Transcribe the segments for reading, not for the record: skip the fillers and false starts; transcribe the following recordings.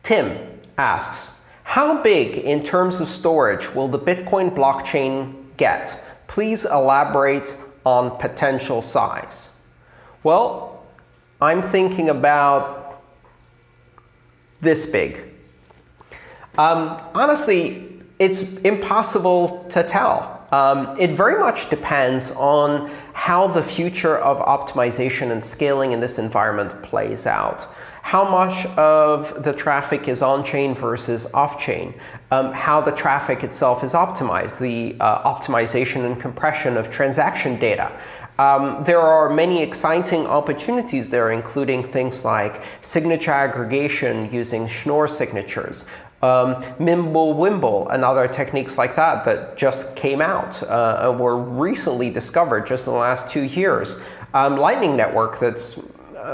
Tim asks, how big in terms of storage will the Bitcoin blockchain get? Please elaborate on potential size. Well, I'm thinking about this big. Honestly, it's impossible to tell. It very much depends on how the future of optimization and scaling in this environment plays out. How much of the traffic is on-chain versus off-chain, how the traffic itself is optimized, the optimization and compression of transaction data. There are many exciting opportunities there, including things like signature aggregation using Schnorr signatures, Mimblewimble and other techniques like that that just came out and were recently discovered just in the last 2 years. Lightning Network that's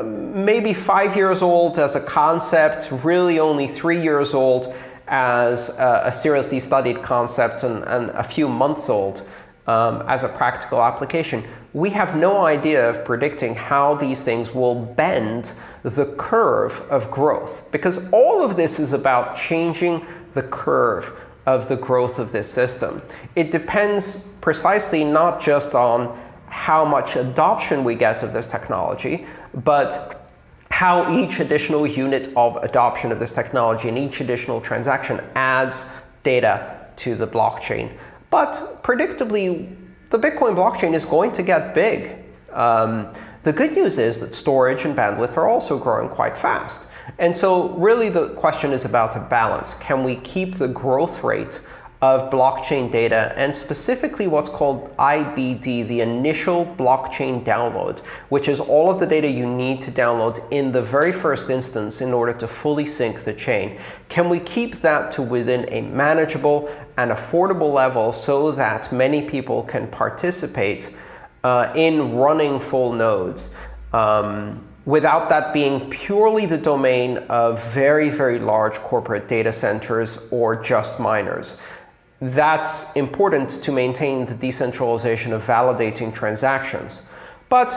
maybe 5 years old as a concept, really only 3 years old as a seriously studied concept, and a few months old as a practical application. We have no idea of predicting how these things will bend the curve of growth, because all of this is about changing the curve of the growth of this system. It depends precisely not just on how much adoption we get of this technology, but how each additional unit of adoption of this technology and each additional transaction adds data to the blockchain. But predictably, the Bitcoin blockchain is going to get big. The good news is that storage and bandwidth are also growing quite fast. And so really the question is about a balance. Can we keep the growth rate of blockchain data, and specifically what's called IBD, the initial blockchain download, which is all of the data you need to download in the very first instance in order to fully sync the chain. Can we keep that to within a manageable and affordable level so that many people can participate in running full nodes without that being purely the domain of very, very large corporate data centers or just miners? That's important to maintain the decentralization of validating transactions. But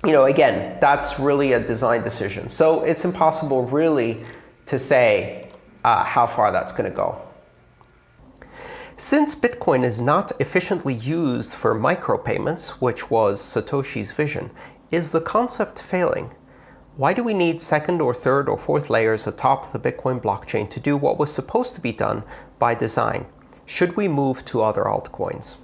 again, that's really a design decision. So it's impossible really to say how far that's going to go. Since Bitcoin is not efficiently used for micropayments, which was Satoshi's vision, is the concept failing? Why do we need second or third or fourth layers atop the Bitcoin blockchain to do what was supposed to be done by design? Should we move to other altcoins?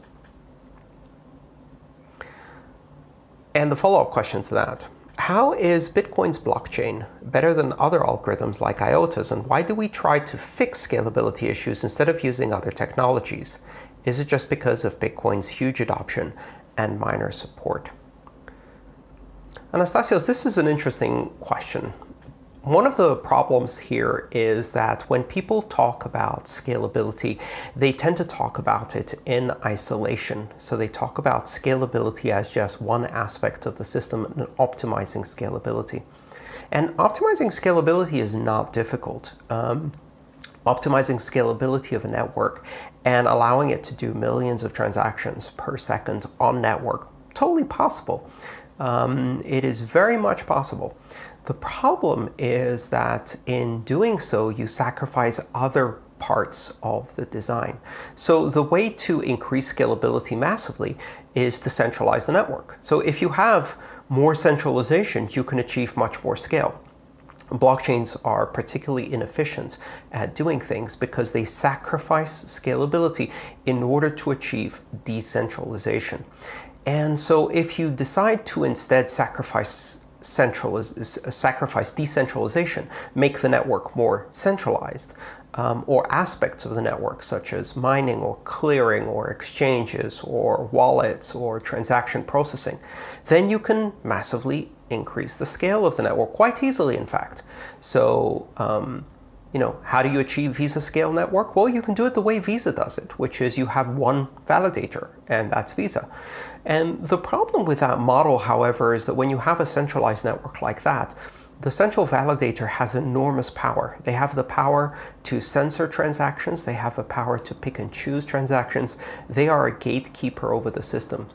And the follow-up question to that: how is Bitcoin's blockchain better than other algorithms like IOTA's, and why do we try to fix scalability issues instead of using other technologies? Is it just because of Bitcoin's huge adoption and miner support? Anastasios, this is an interesting question. One of the problems here is that when people talk about scalability, they tend to talk about it in isolation. So they talk about scalability as just one aspect of the system and optimizing scalability. And optimizing scalability is not difficult. Optimizing scalability of a network and allowing it to do millions of transactions per second on network, totally possible. It is very much possible. The problem is that in doing so, you sacrifice other parts of the design. So the way to increase scalability massively is to centralize the network. So if you have more centralization, you can achieve much more scale. Blockchains are particularly inefficient at doing things because they sacrifice scalability in order to achieve decentralization. And so if you decide to instead sacrifice decentralization, make the network more centralized, or aspects of the network such as mining or clearing or exchanges or wallets or transaction processing, then you can massively increase the scale of the network quite easily, in fact. So how do you achieve Visa scale network? Well, you can do it the way Visa does it, which is you have one validator, and that's Visa. And the problem with that model, however, is that when you have a centralized network like that, the central validator has enormous power. They have the power to censor transactions. They have the power to pick and choose transactions. They are a gatekeeper over the system.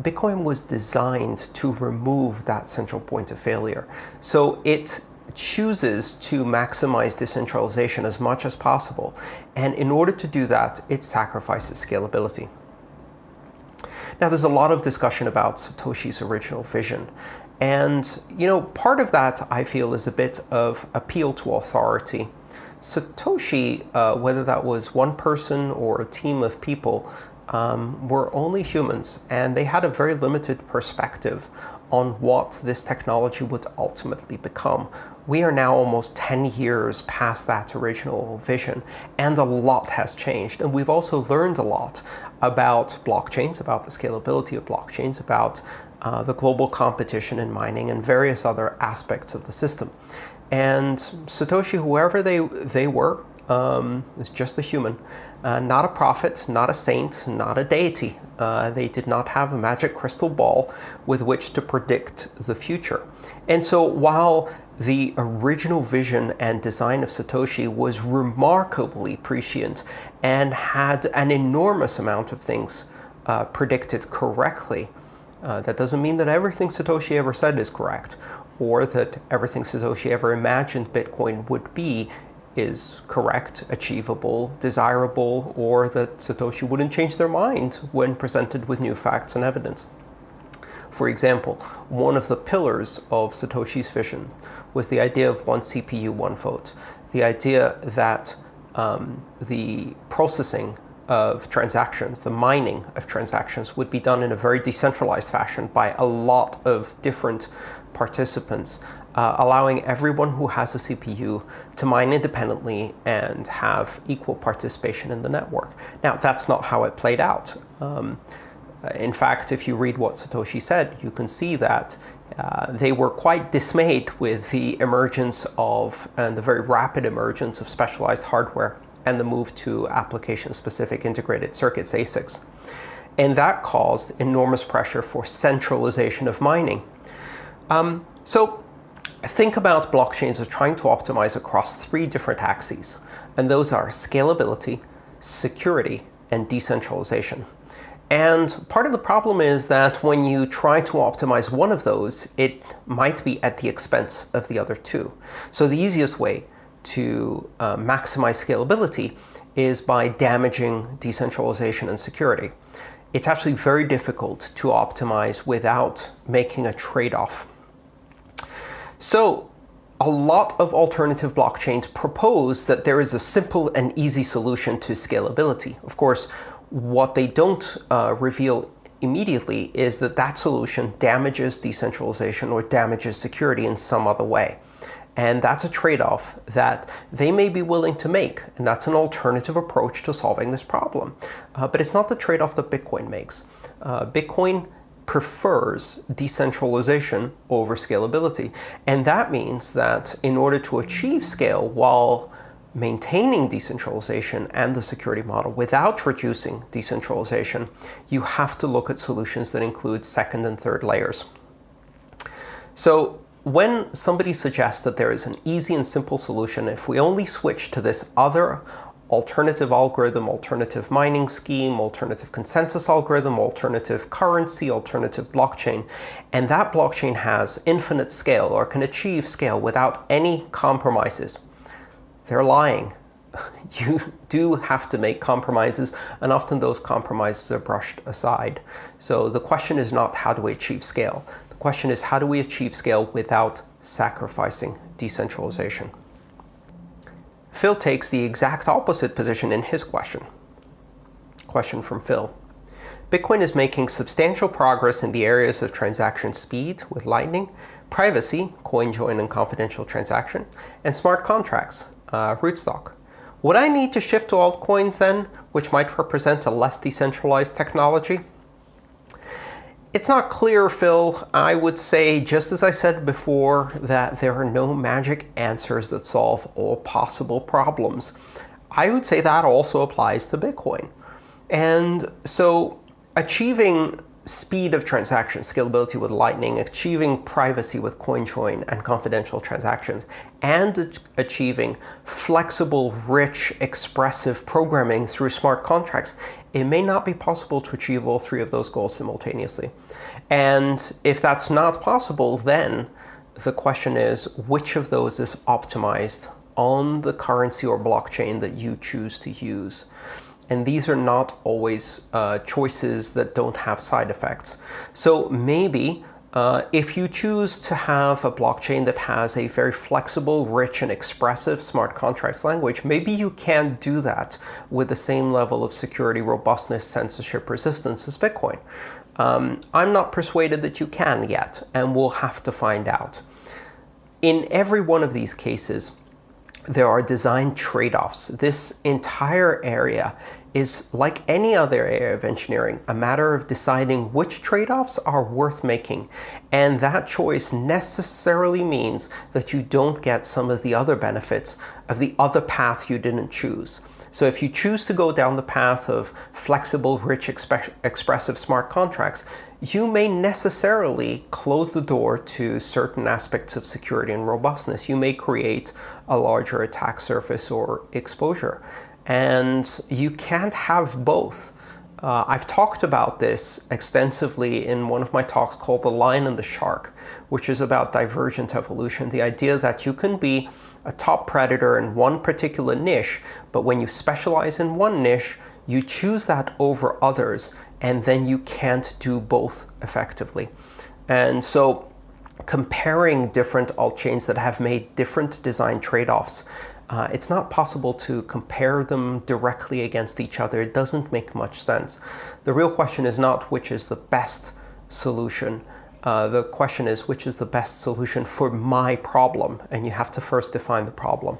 Bitcoin was designed to remove that central point of failure. So it chooses to maximize decentralization as much as possible. And in order to do that, it sacrifices scalability. Now, there's a lot of discussion about Satoshi's original vision. And, part of that, I feel, is a bit of appeal to authority. Satoshi, whether that was one person or a team of people, were only humans, and they had a very limited perspective on what this technology would ultimately become. We are now almost 10 years past that original vision, and a lot has changed. And we've also learned a lot about blockchains, about the scalability of blockchains, about the global competition in mining, and various other aspects of the system. And Satoshi, whoever they were, is just a human, not a prophet, not a saint, not a deity. They did not have a magic crystal ball with which to predict the future. And so while the original vision and design of Satoshi was remarkably prescient and had an enormous amount of things predicted correctly, that doesn't mean that everything Satoshi ever said is correct, or that everything Satoshi ever imagined Bitcoin would be is correct, achievable, desirable, or that Satoshi wouldn't change their mind when presented with new facts and evidence. For example, one of the pillars of Satoshi's vision was the idea of one CPU, one vote. The idea that the processing of transactions, the mining of transactions, would be done in a very decentralized fashion by a lot of different participants, allowing everyone who has a CPU to mine independently and have equal participation in the network. Now, that's not how it played out. In fact, if you read what Satoshi said, you can see that they were quite dismayed with the emergence of, and the very rapid emergence of specialized hardware and the move to application-specific integrated circuits, ASICs. And that caused enormous pressure for centralization of mining. So think about blockchains as trying to optimize across 3 different axes, and those are scalability, security, and decentralization. And part of the problem is that when you try to optimize one of those, it might be at the expense of the other 2. So the easiest way to maximize scalability is by damaging decentralization and security. It's actually very difficult to optimize without making a trade-off. So a lot of alternative blockchains propose that there is a simple and easy solution to scalability. Of course, what they don't reveal immediately is that that solution damages decentralization or damages security in some other way. And that's a trade-off that they may be willing to make, and that's an alternative approach to solving this problem. But it's not the trade-off that Bitcoin makes. Bitcoin prefers decentralization over scalability. And that means that in order to achieve scale while maintaining decentralization and the security model without reducing decentralization, you have to look at solutions that include second and third layers. So when somebody suggests that there is an easy and simple solution, if we only switch to this other alternative algorithm, alternative mining scheme, alternative consensus algorithm, alternative currency, alternative blockchain, and that blockchain has infinite scale or can achieve scale without any compromises, they're lying. You do have to make compromises, and often those compromises are brushed aside. So the question is not how do we achieve scale? The question is how do we achieve scale without sacrificing decentralization? Phil takes the exact opposite position in his question. Question from Phil. Bitcoin is making substantial progress in the areas of transaction speed with Lightning, privacy, coin join and confidential transaction, and smart contracts, rootstock. Would I need to shift to altcoins then, which might represent a less decentralized technology? It's not clear, Phil. I would say, just as I said before, that there are no magic answers that solve all possible problems. I would say that also applies to Bitcoin. And so achieving speed of transaction, scalability with Lightning, achieving privacy with CoinJoin and confidential transactions, and achieving flexible, rich, expressive programming through smart contracts, it may not be possible to achieve all 3 of those goals simultaneously. And if that's not possible, then the question is, which of those is optimized on the currency or blockchain that you choose to use? And these are not always choices that don't have side effects. So maybe if you choose to have a blockchain that has a very flexible, rich, and expressive smart contracts language, maybe you can't do that with the same level of security, robustness, censorship resistance as Bitcoin. I'm not persuaded that you can yet, and we'll have to find out. In every one of these cases, there are design trade-offs. This entire area is, like any other area of engineering, a matter of deciding which trade-offs are worth making. And that choice necessarily means that you don't get some of the other benefits of the other path you didn't choose. So if you choose to go down the path of flexible, rich, expressive smart contracts, you may necessarily close the door to certain aspects of security and robustness. You may create a larger attack surface or exposure. And you can't have both. I've talked about this extensively in one of my talks called The Lion and the Shark, which is about divergent evolution. The idea that you can be a top predator in one particular niche, but when you specialize in one niche, you choose that over others, and then you can't do both effectively. And so comparing different altchains that have made different design trade-offs, it's not possible to compare them directly against each other. It doesn't make much sense. The real question is not which is the best solution. The question is which is the best solution for my problem, and you have to first define the problem.